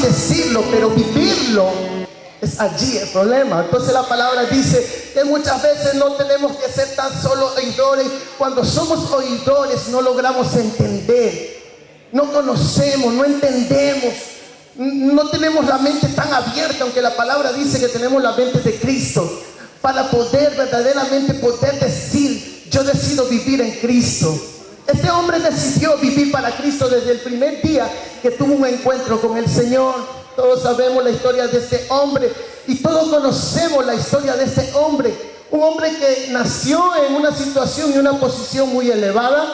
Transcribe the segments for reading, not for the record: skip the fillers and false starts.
decirlo, pero vivirlo es allí el problema. Entonces la palabra dice que muchas veces no tenemos que ser tan solo oidores. Cuando somos oidores no logramos entender, no conocemos, no entendemos, no tenemos la mente tan abierta, aunque la palabra dice que tenemos la mente de Cristo, para poder verdaderamente poder decir: yo decido vivir en Cristo. Este hombre decidió vivir para Cristo desde el primer día que tuvo un encuentro con el Señor. Todos sabemos la historia de este hombre y todos conocemos la historia de este hombre. Un hombre que nació en una situación y una posición muy elevada.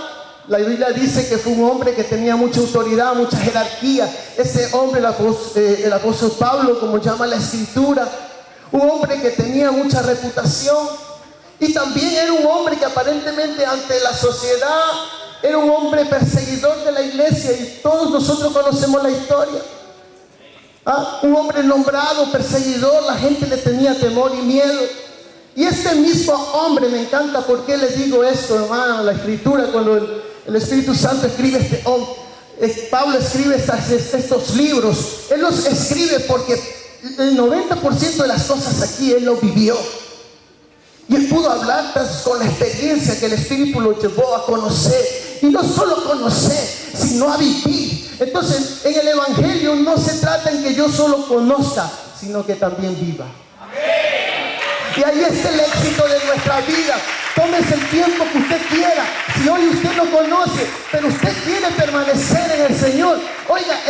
La Biblia dice que fue un hombre que tenía mucha autoridad, mucha jerarquía. Ese hombre, el apóstol Pablo, como llama la Escritura, un hombre que tenía mucha reputación. Y también era un hombre que aparentemente ante la sociedad era un hombre perseguidor de la iglesia, y todos nosotros conocemos la historia. Un hombre nombrado, perseguidor, la gente le tenía temor y miedo. Y este mismo hombre, me encanta porque le digo esto, hermano, la Escritura, cuando el Espíritu Santo escribe Pablo escribe estos libros, él los escribe porque el 90% de las cosas aquí él lo vivió. Y él pudo hablar con la experiencia que el Espíritu lo llevó a conocer. Y no solo conocer, sino a vivir. Entonces, en el Evangelio no se trata en que yo solo conozca, sino que también viva. Y ahí está el éxito de nuestra vida. Tómese el tiempo que usted quiera. Si hoy usted no conoce, pero usted quiere permanecer en el Señor, oiga,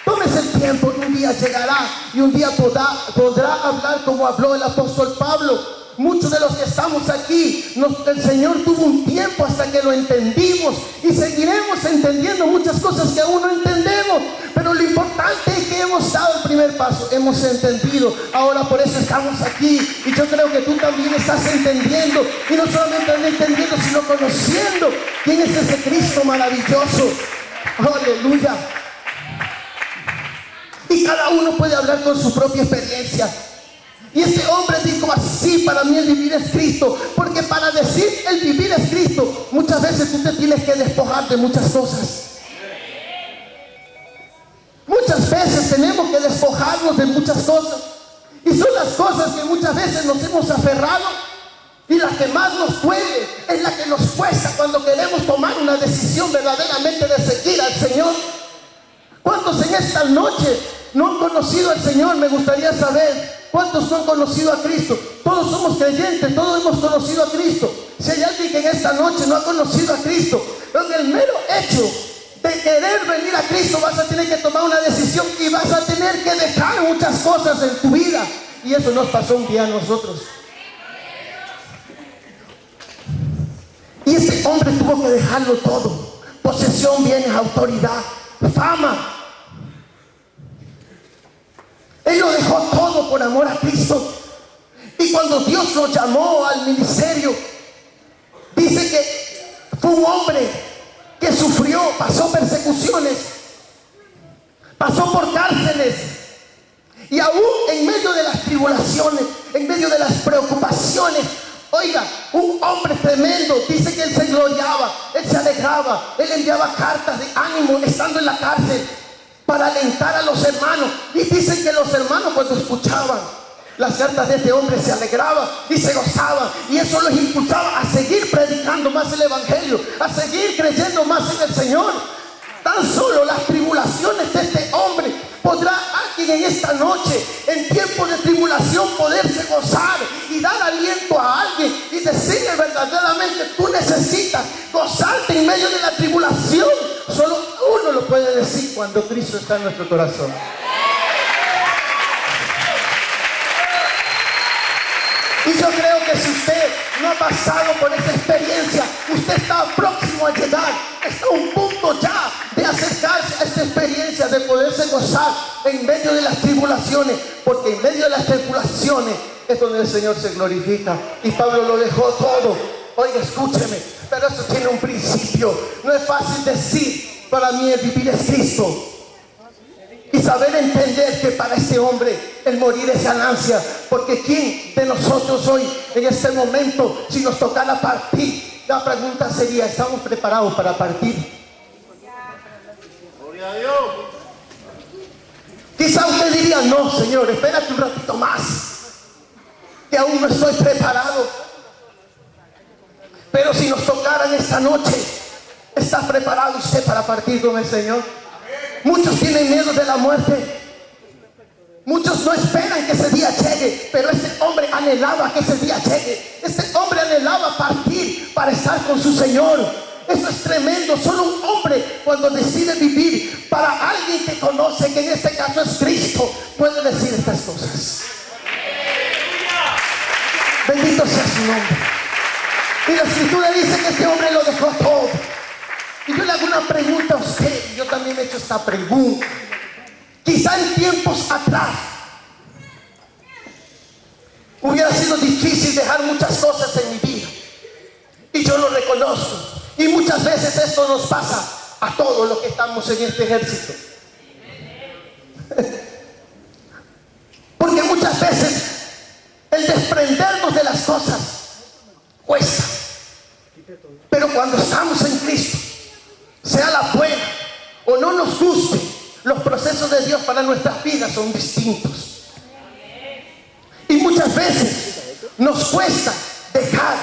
tómese el tiempo, y un día llegará y un día podrá hablar como habló el apóstol Pablo. Muchos de los que estamos aquí, el Señor tuvo un tiempo hasta que lo entendimos, y seguiremos entendiendo muchas cosas que aún no entendemos, pero lo importante es que hemos dado el primer paso, hemos entendido. Ahora por eso estamos aquí, y yo creo que tú también estás entendiendo, y no solamente entendiendo, sino conociendo quién es ese Cristo maravilloso. Aleluya. Y cada uno puede hablar con su propia experiencia. Y ese hombre dijo: así, para mí el vivir es Cristo. Porque para decir el vivir es Cristo, muchas veces tú te tienes que despojar de muchas cosas. Muchas veces tenemos que despojarnos de muchas cosas. Y son las cosas que muchas veces nos hemos aferrado. Y la que más nos duele es la que nos cuesta cuando queremos tomar una decisión verdaderamente de seguir al Señor. ¿Cuántos en esta noche no han conocido al Señor? Me gustaría saber. ¿Cuántos no han conocido a Cristo? Todos somos creyentes, todos hemos conocido a Cristo. Si hay alguien que en esta noche no ha conocido a Cristo, pero en el mero hecho de querer venir a Cristo, vas a tener que tomar una decisión y vas a tener que dejar muchas cosas en tu vida. Y eso nos pasó un día a nosotros. Y ese hombre tuvo que dejarlo todo: posesión, bienes, autoridad, fama. Él lo dejó todo por amor a Cristo. Y cuando Dios lo llamó al ministerio, dice que fue un hombre que sufrió, pasó persecuciones, pasó por cárceles. Y aún en medio de las tribulaciones, en medio de las preocupaciones, oiga, un hombre tremendo. Dice que él se gloriaba, él se alegraba, él enviaba cartas de ánimo estando en la cárcel para alentar a los hermanos. Y dicen que los hermanos, cuando escuchaban las cartas de este hombre, se alegraban y se gozaban, y eso los impulsaba a seguir predicando más el Evangelio, a seguir creyendo más en el Señor. Tan solo las tribulaciones de este hombre, podrá alguien en esta noche, en tiempos de tribulación, poderse gozar y dar aliento a alguien y decirle verdaderamente: tú necesitas gozarte en medio de la tribulación. Solo uno lo puede decir cuando Cristo está en nuestro corazón. Y yo creo que si usted no ha pasado por esa experiencia, usted está próximo a llegar, está a un punto ya de acercarse a esta experiencia, de poderse gozar en medio de las tribulaciones, porque en medio de las tribulaciones es donde el Señor se glorifica. Y Pablo lo dejó todo. Oiga, escúcheme, pero eso tiene un principio. No es fácil decir: para mí el vivir es Cristo, y saber entender que para este hombre el morir es ganancia. Porque ¿quién de nosotros hoy, en este momento, si nos tocara partir? La pregunta sería: ¿estamos preparados para partir? Gloria a Dios. Quizá usted diría, no, Señor, espérate un ratito más, que aún no estoy preparado. Pero si nos tocaran esta noche, ¿está preparado usted para partir con el Señor? Muchos tienen miedo de la muerte. Muchos no esperan que ese día llegue, pero este hombre anhelaba que ese día llegue. Este hombre anhelaba partir para estar con su Señor. Eso es tremendo. Solo un hombre, cuando decide vivir para alguien que conoce, que en este caso es Cristo, puede decir estas cosas. Bendito sea su nombre. Y la Escritura dice que este hombre lo dejó todo. Y yo le hago una pregunta a usted. Yo también me he hecho esta pregunta. Quizá en tiempos atrás hubiera sido difícil dejar muchas cosas en mi vida, y yo lo reconozco, y muchas veces esto nos pasa a todos los que estamos en este ejército. Porque muchas veces el desprendernos de las cosas cuesta, pero cuando estamos en Cristo, sea la buena o no nos guste, los procesos de Dios para nuestras vidas son distintos. Y muchas veces nos cuesta dejar,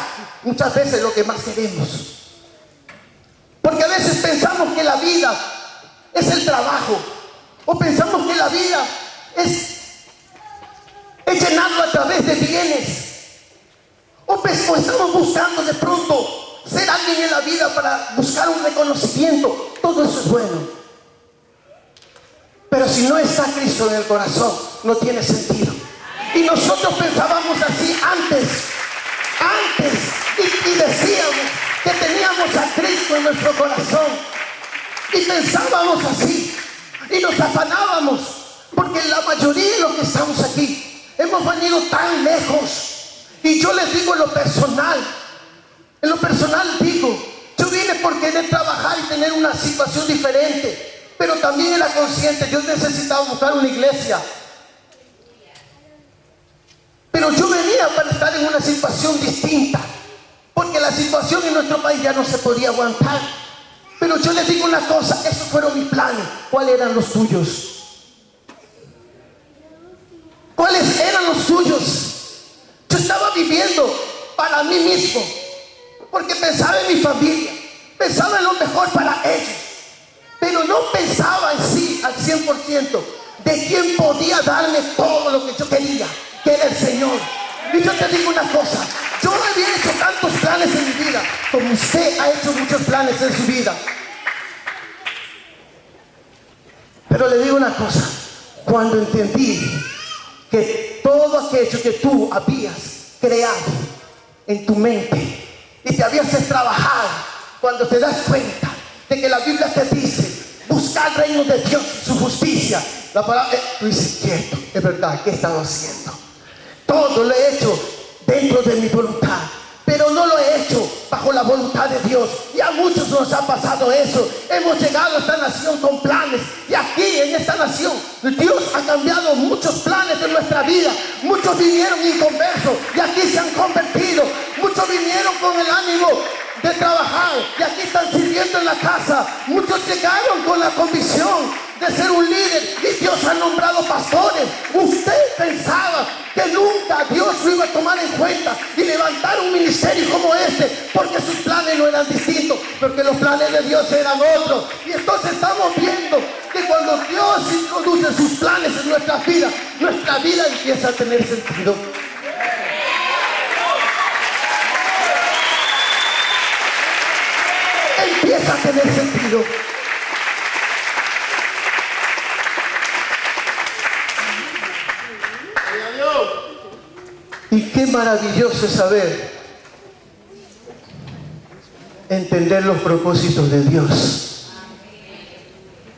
muchas veces lo que más queremos. Porque a veces pensamos que la vida es el trabajo, o pensamos que la vida es llenarlo a través de bienes, o estamos buscando de pronto ser alguien en la vida para buscar un reconocimiento. Todo eso es bueno. Pero si no está Cristo en el corazón, no tiene sentido. Y nosotros pensábamos así antes, y decíamos que teníamos a Cristo en nuestro corazón, y pensábamos así, y nos afanábamos, porque la mayoría de los que estamos aquí hemos venido tan lejos. Y yo les digo en lo personal digo, yo vine por querer trabajar y tener una situación diferente. Pero también era consciente, yo necesitaba buscar una iglesia. Pero yo venía para estar en una situación distinta, porque la situación en nuestro país ya no se podía aguantar. Pero yo les digo una cosa, esos fueron mis planes. ¿Cuáles eran los tuyos? ¿Cuáles eran los tuyos? Yo estaba viviendo para mí mismo, porque pensaba en mi familia, pensaba en lo mejor para ellos. Pero no pensaba en sí al 100% de quién podía darme todo lo que yo quería, que era el Señor. Y yo te digo una cosa, yo no había hecho tantos planes en mi vida como usted ha hecho muchos planes en su vida. Pero le digo una cosa, cuando entendí que todo aquello que tú habías creado en tu mente y te habías trabajado, cuando te das cuenta de que la Biblia te dice buscar el reino de Dios, su justicia, la palabra, tú dices, cierto, es verdad, ¿qué he estado haciendo? Todo lo he hecho dentro de mi voluntad, pero no lo he hecho bajo la voluntad de Dios. Y a muchos nos ha pasado eso. Hemos llegado a esta nación con planes, y aquí en esta nación Dios ha cambiado muchos planes de nuestra vida. Muchos vinieron inconversos y aquí se han convertido. Muchos vinieron con el ánimo de trabajar y aquí están sirviendo en la casa. Muchos llegaron con la convicción de ser un líder y Dios ha nombrado pastores. Usted pensaba que nunca Dios lo iba a tomar en cuenta y levantar un ministerio como este, porque sus planes no eran distintos, porque los planes de Dios eran otros. Y entonces estamos viendo que cuando Dios introduce sus planes en nuestra vida empieza a tener sentido. Empieza a tener sentido. Y qué maravilloso es saber entender los propósitos de Dios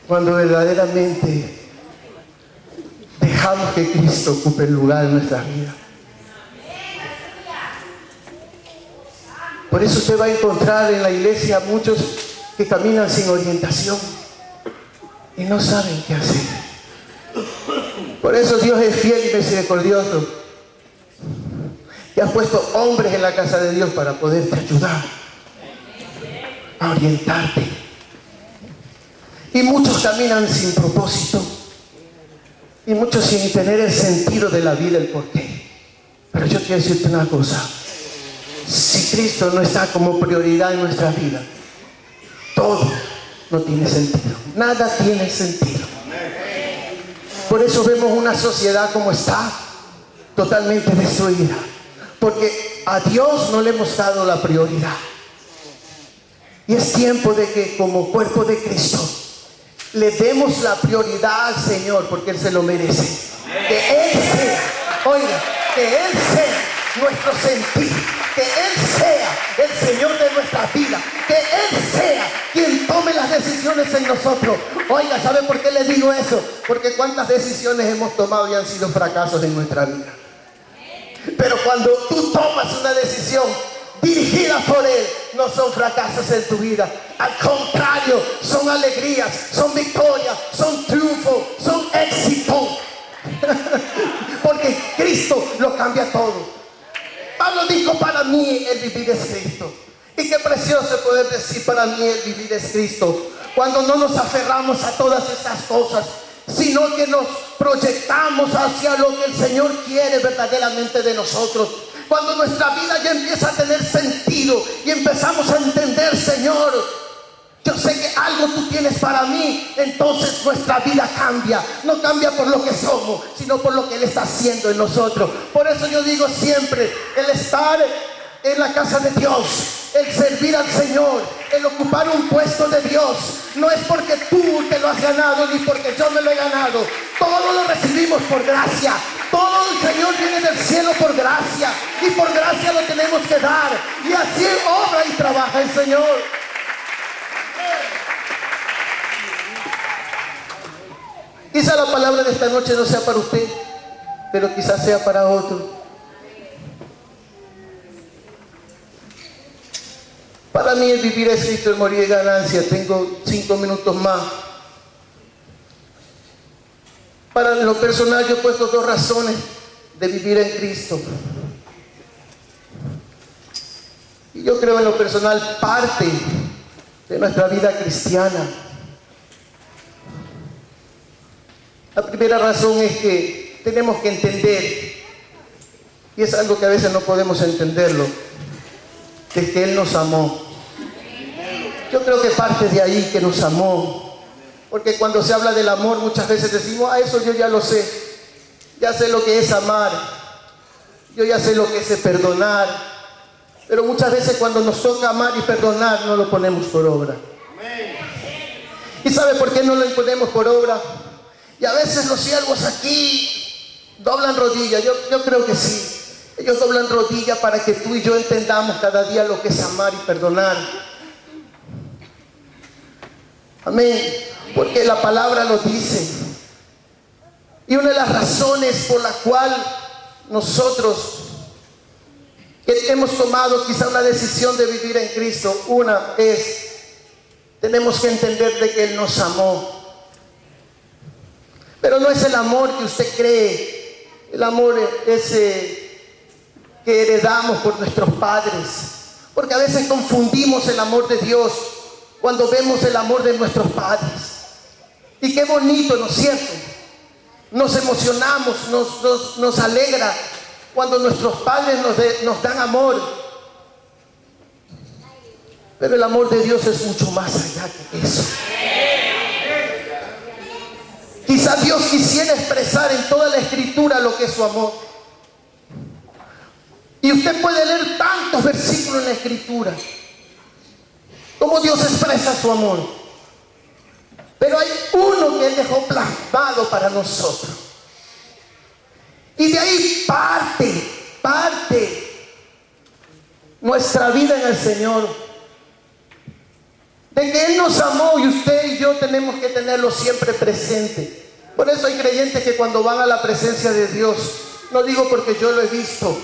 cuando verdaderamente dejamos que Cristo ocupe el lugar en nuestras vidas. Por eso usted va a encontrar en la iglesia muchos que caminan sin orientación y no saben qué hacer. Por eso Dios es fiel y misericordioso, y ha puesto hombres en la casa de Dios para poderte ayudar a orientarte. Y muchos caminan sin propósito. y muchos sin tener el sentido de la vida, el porqué. Pero yo quiero decirte una cosa: si Cristo no está como prioridad en nuestra vida, todo no tiene sentido, nada tiene sentido. Por eso vemos una sociedad como está, totalmente destruida, porque a Dios no le hemos dado la prioridad. Y es tiempo de que como cuerpo de Cristo le demos la prioridad al Señor, porque Él se lo merece. Que Él sea, oiga, que Él sea nuestro sentir, que Él sea el Señor de nuestra vida, que Él sea quien tome las decisiones en nosotros. Oiga, ¿sabe por qué le digo eso? Porque cuántas decisiones hemos tomado y han sido fracasos en nuestra vida. Pero cuando tú tomas una decisión dirigida por Él, no son fracasos en tu vida. Al contrario, son alegrías, son victorias, son triunfos, son éxitos. Porque Cristo lo cambia todo. Pablo dijo: para mí el vivir es Cristo. Y qué precioso poder decir: para mí el vivir es Cristo, cuando no nos aferramos a todas estas cosas, sino que nos proyectamos hacia lo que el Señor quiere verdaderamente de nosotros. Cuando nuestra vida ya empieza a tener sentido y empezamos a entender: Señor, yo sé que algo tú tienes para mí. Entonces nuestra vida cambia. No cambia por lo que somos, sino por lo que Él está haciendo en nosotros. Por eso yo digo siempre: el estar en la casa de Dios, el servir al Señor, el ocupar un puesto de Dios, no es porque tú te lo has ganado, ni porque yo me lo he ganado. Todo lo recibimos por gracia. Todo el Señor viene del cielo por gracia, y por gracia lo tenemos que dar. Y así obra y trabaja el Señor. Quizá la palabra de esta noche no sea para usted, pero quizás sea para otro. Para mí el vivir es Cristo, el morir es ganancia. Tengo 5 minutos más. Para lo personal yo he puesto 2 razones de vivir en Cristo. Y yo creo en lo personal parte de nuestra vida cristiana. La primera razón es que tenemos que entender, y es algo que a veces no podemos entenderlo, de que Él nos amó. Yo creo que parte de ahí, que nos amó. Porque cuando se habla del amor, muchas veces decimos: eso yo ya lo sé. Ya sé lo que es amar. Yo ya sé lo que es perdonar. Pero muchas veces cuando nos toca amar y perdonar, no lo ponemos por obra. ¿Y sabe por qué no lo ponemos por obra? Y a veces los siervos aquí doblan rodillas. Yo creo que sí. Ellos doblan rodillas para que tú y yo entendamos cada día lo que es amar y perdonar. Amén. Porque la palabra lo dice. Y una de las razones por la cual nosotros hemos tomado quizá una decisión de vivir en Cristo, una es: tenemos que entender de que Él nos amó. Pero no es el amor que usted cree, el amor ese que heredamos por nuestros padres. Porque a veces confundimos el amor de Dios cuando vemos el amor de nuestros padres. Y qué bonito, ¿no es cierto? Nos emocionamos, nos alegra cuando nuestros padres nos dan amor. Pero el amor de Dios es mucho más allá que eso. Quizá Dios quisiera expresar en toda la Escritura lo que es su amor. Y usted puede leer tantos versículos en la Escritura, cómo Dios expresa su amor. Pero hay uno que Él dejó plasmado para nosotros. Y de ahí parte nuestra vida en el Señor. De que Él nos amó, y usted y yo tenemos que tenerlo siempre presente. Por eso hay creyentes que cuando van a la presencia de Dios, no digo porque yo lo he visto,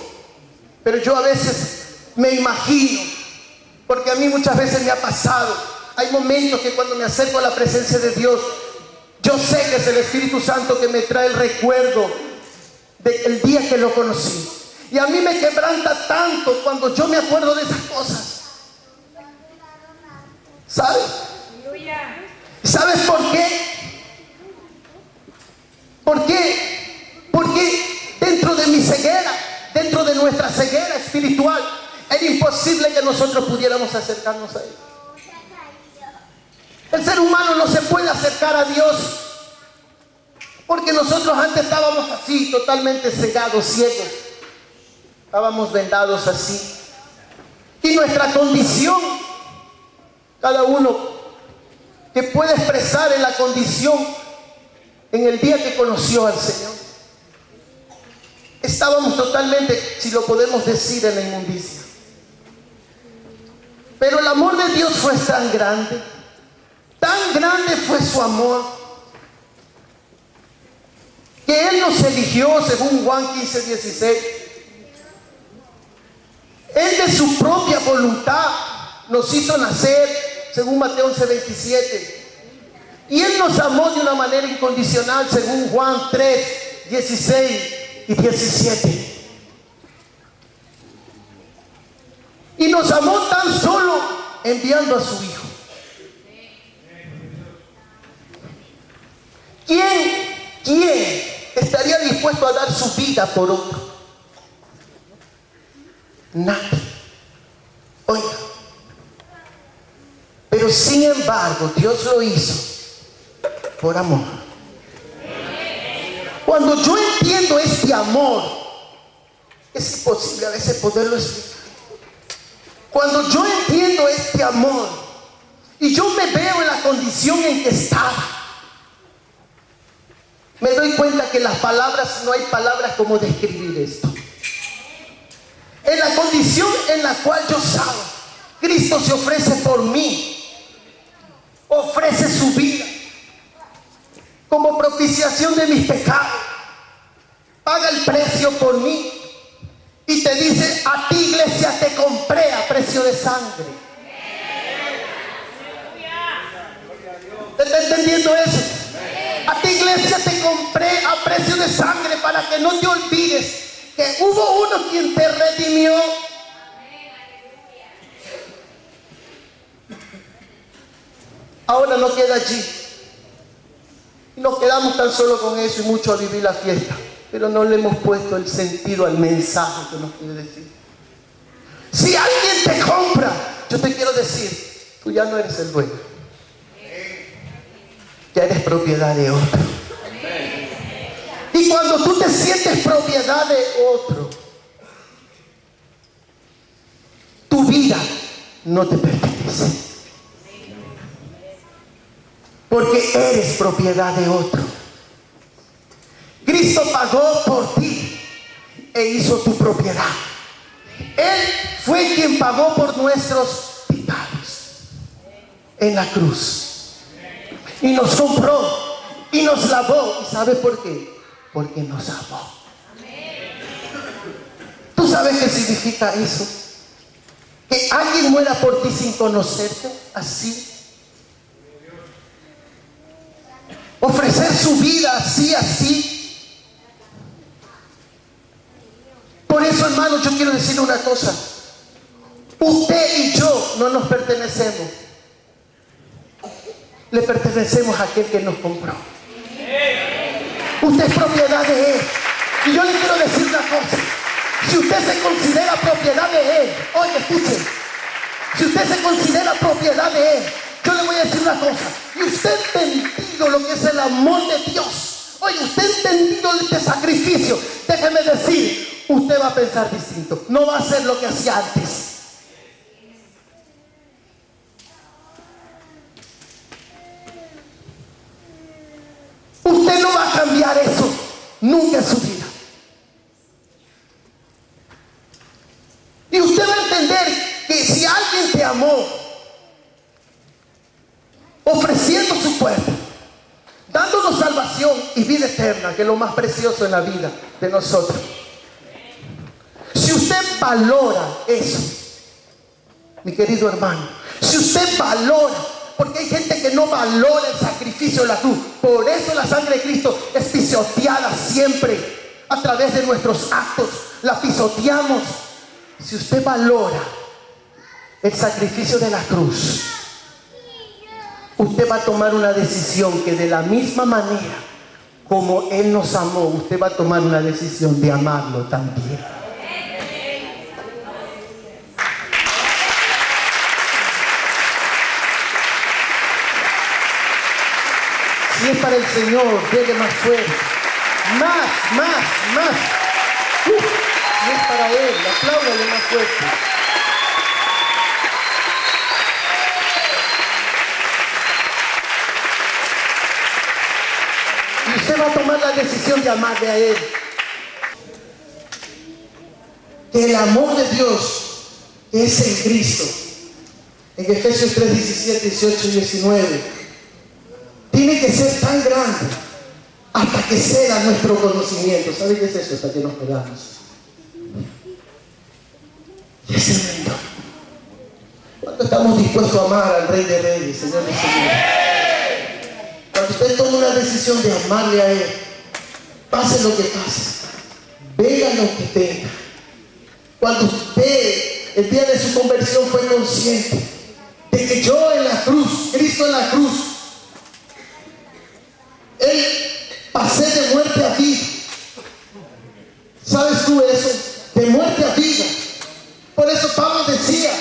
pero yo a veces me imagino, porque a mí muchas veces me ha pasado. Hay momentos que cuando me acerco a la presencia de Dios, yo sé que es el Espíritu Santo que me trae el recuerdo del día que lo conocí. Y a mí me quebranta tanto cuando yo me acuerdo de esas cosas. ¿Sabes? ¿Sabes por qué? ¿Por qué? Porque dentro de mi ceguera, dentro de nuestra ceguera espiritual, era imposible que nosotros pudiéramos acercarnos a Él. El ser humano no se puede acercar a Dios porque nosotros antes estábamos así, totalmente cegados, ciegos. Estábamos vendados así. Y nuestra condición, cada uno que puede expresar en la condición en el día que conoció al Señor, estábamos totalmente, si lo podemos decir, en la inmundicia. Pero el amor de Dios fue tan grande fue su amor, que Él nos eligió, según Juan 15:16. Él de su propia voluntad nos hizo nacer, según Mateo 11:27. Y Él nos amó de una manera incondicional, según Juan 3:16 y 17. Y nos amó tan solo enviando a su Hijo. ¿Quién estaría dispuesto a dar su vida por otro? Nadie. Oiga. Pero sin embargo, Dios lo hizo por amor. Cuando yo entiendo este amor, es imposible a veces poderlo explicar. Cuando yo entiendo este amor y yo me veo en la condición en que estaba, me doy cuenta que las palabras, no hay palabras como describir esto. En la condición en la cual yo estaba, Cristo se ofrece por mí, ofrece su vida como propiciación de mis pecados, paga el precio por mí y te dice: a ti, iglesia, te compré a precio de sangre. ¿Te está entendiendo eso? A ti, iglesia, te compré a precio de sangre, para que no te olvides que hubo uno quien te redimió. Ahora no queda allí. Y nos quedamos tan solo con eso y mucho a vivir la fiesta. Pero no le hemos puesto el sentido al mensaje que nos quiere decir. Si alguien te compra, yo te quiero decir, tú ya no eres el dueño. Ya eres propiedad de otro. Y cuando tú te sientes propiedad de otro, tu vida no te pertenece, porque eres propiedad de otro. Cristo pagó por ti e hizo tu propiedad. Él fue quien pagó por nuestros pecados en la cruz. Y nos compró y nos lavó. ¿Y sabes por qué? Porque nos amó. ¿Tú sabes qué significa eso? Que alguien muera por ti sin conocerte, así. Ofrecer su vida así. Por eso, hermano, yo quiero decirle una cosa. Usted y yo no nos pertenecemos. Le pertenecemos a aquel que nos compró. Usted es propiedad de Él. Y yo le quiero decir una cosa. Si usted se considera propiedad de Él, oye, escuchen. Si usted se considera propiedad de Él, yo le voy a decir una cosa. Y usted ha entendido lo que es el amor de Dios. Oye, usted ha entendido este sacrificio. Déjeme decir, usted va a pensar distinto. No va a hacer lo que hacía antes. Usted no va a cambiar eso nunca en su vida. Y usted va a entender que si alguien te amó, ofreciendo su cuerpo, dándonos salvación y vida eterna, que es lo más precioso en la vida de nosotros. Si usted valora eso, mi querido hermano, si usted valora, porque hay gente que no valora el sacrificio de la cruz. Por eso la sangre de Cristo es pisoteada siempre a través de nuestros actos. La pisoteamos. Si usted valora el sacrificio de la cruz, usted va a tomar una decisión que de la misma manera como Él nos amó, usted va a tomar una decisión de amarlo también. Si es para el Señor, dele más fuerte. Más. Si es para Él, apláudale más fuerte. Y usted va a tomar la decisión de amarle a Él. Que el amor de Dios que es en Cristo, en Efesios 3, 17, 18 y 19, tiene que ser tan grande hasta que ceda nuestro conocimiento. ¿Sabe qué es eso? Hasta que nos pegamos. Es tremendo. ¿Cuánto estamos dispuestos a amar al Rey de Reyes, Señor de Señores? Cuando usted toma una decisión de amarle a Él, pase lo que pase, venga lo que tenga. Cuando usted, el día de su conversión, fue consciente de que yo en la cruz, Cristo en la cruz, Él pasé de muerte a vida. ¿Sabes tú eso? De muerte a vida. Por eso Pablo decía,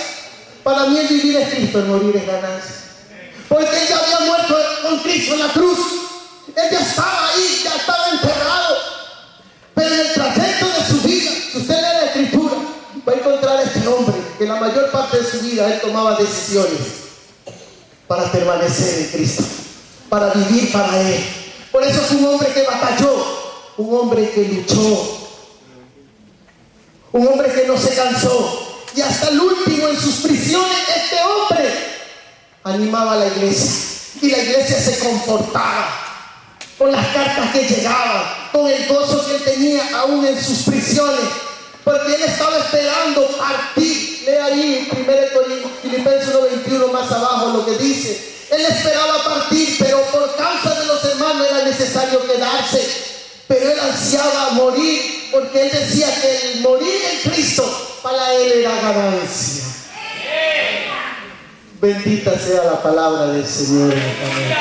para mí el vivir es Cristo, el morir es ganancia. Porque Él ya había muerto con Cristo en la cruz. Él ya estaba ahí, ya estaba enterrado. Pero en el trayecto de su vida, si usted lee la Escritura, va a encontrar a este hombre que la mayor parte de su vida Él tomaba decisiones para permanecer en Cristo, para vivir para Él. Por eso fue un hombre que batalló, un hombre que luchó, un hombre que no se cansó. Y hasta el último en sus prisiones, este hombre animaba a la iglesia. Y la iglesia se confortaba con las cartas que llegaban, con el gozo que él tenía aún en sus prisiones. Porque él estaba esperando partir. Lea ahí 1 Filipenses 1:21 más abajo lo que dice. Él esperaba partir, pero por causa de los hermanos era necesario quedarse. Pero él ansiaba morir, porque él decía que el morir en Cristo para él era ganancia. Bendita sea la palabra del Señor. Amén.